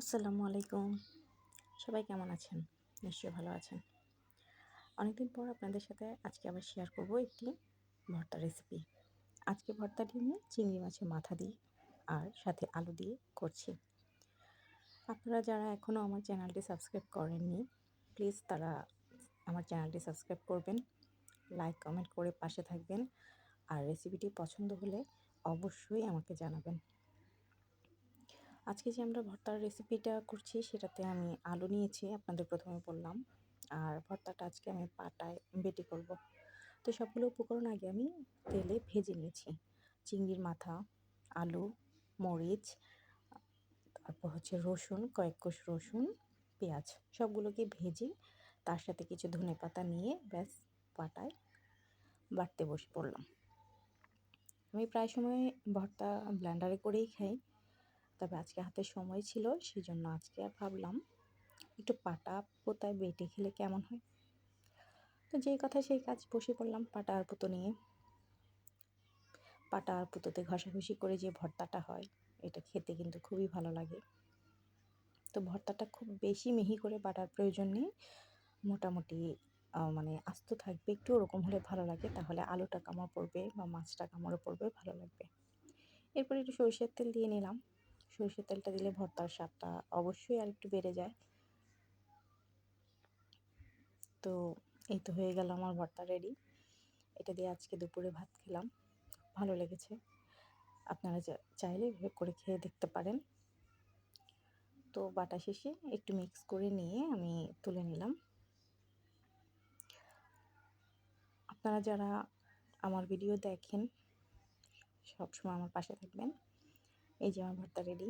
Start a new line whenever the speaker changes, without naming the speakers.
আসসালামু আলাইকুম। সবাই কেমন আছেন? নিশ্চয়ই ভালো আছেন। অনেকদিন পর আপনাদের সাথে আজকে আবার শেয়ার করব একটি ভর্তা রেসিপি। আজকে ভর্তাটি আমি চিংড়ি মাছের মাথা দিয়ে আর সাথে আলু দিয়ে করছি। আপনারা যারা এখনও আমার চ্যানেলটি সাবস্ক্রাইব করেননি, প্লিজ তারা আমার চ্যানেলটি সাবস্ক্রাইব করবেন, লাইক কমেন্ট করে পাশে থাকবেন। আর রেসিপিটি পছন্দ হলে অবশ্যই আমাকে জানাবেন। আজকে যে আমরা ভর্তার রেসিপিটা করছি সেটাতে আমি আলু নিয়েছি, আপনাদের প্রথমে বললাম। আর ভর্তাটা আজকে আমি পাটায় বেটে করব। তো সবগুলো উপকরণ আগে আমি তেলে ভেজে নিয়েছি। চিংড়ির মাথা, আলু, মরিচ, তারপর হচ্ছে রসুন, কয়েক কোষ রসুন, পেঁয়াজ সবগুলোকে ভেজে তার সাথে কিছু ধনেপাতা নিয়ে ব্যাস পাটায় বাটতে বসে পড়লাম। আমি প্রায় সময় ভর্তা ব্লেন্ডারে করেই খাই, তবে আজকে হাতে সময় ছিল, সেজন্য আজকে ভাবলাম একটু পাটা পোতায় বেটে খেলে কেমন হয়। তো যেই কথা সেই কাজ, বসে পড়লাম পাটা আর পুতো নিয়ে। পাটা আর পুতোতে ঘষাঘষি করে যে ভর্তাটা হয়, এটা খেতে কিন্তু খুবই ভালো লাগে। তো ভর্তাটা খুব বেশি মিহি করে বাটার প্রয়োজন নেই, মোটামুটি মানে আস্ত থাকবে একটু, ওরকম হলে ভালো লাগে। তাহলে আলুটা কামড় পড়বে বা মাছটা কামড়ে পড়বে, ভালো লাগবে। এরপর একটু সরষের তেল দিয়ে নিলাম। সরষের তেলটা দিলে ভর্তার স্বাদটা অবশ্যই আর একটু বেড়ে যায়। তো এই তো হয়ে গেল আমার ভর্তা রেডি। এটা দিয়ে আজকে দুপুরে ভাত খেলাম, ভালো লেগেছে। আপনারা চাইলে এভাবে করে খেয়ে দেখতে পারেন। তো বাটা শেষে একটু মিক্স করে নিয়ে আমি তুলে নিলাম। আপনারা যারা আমার ভিডিও দেখেন সবসময় আমার পাশে থাকবেন। এই যে আমার ভর্তা রেডি।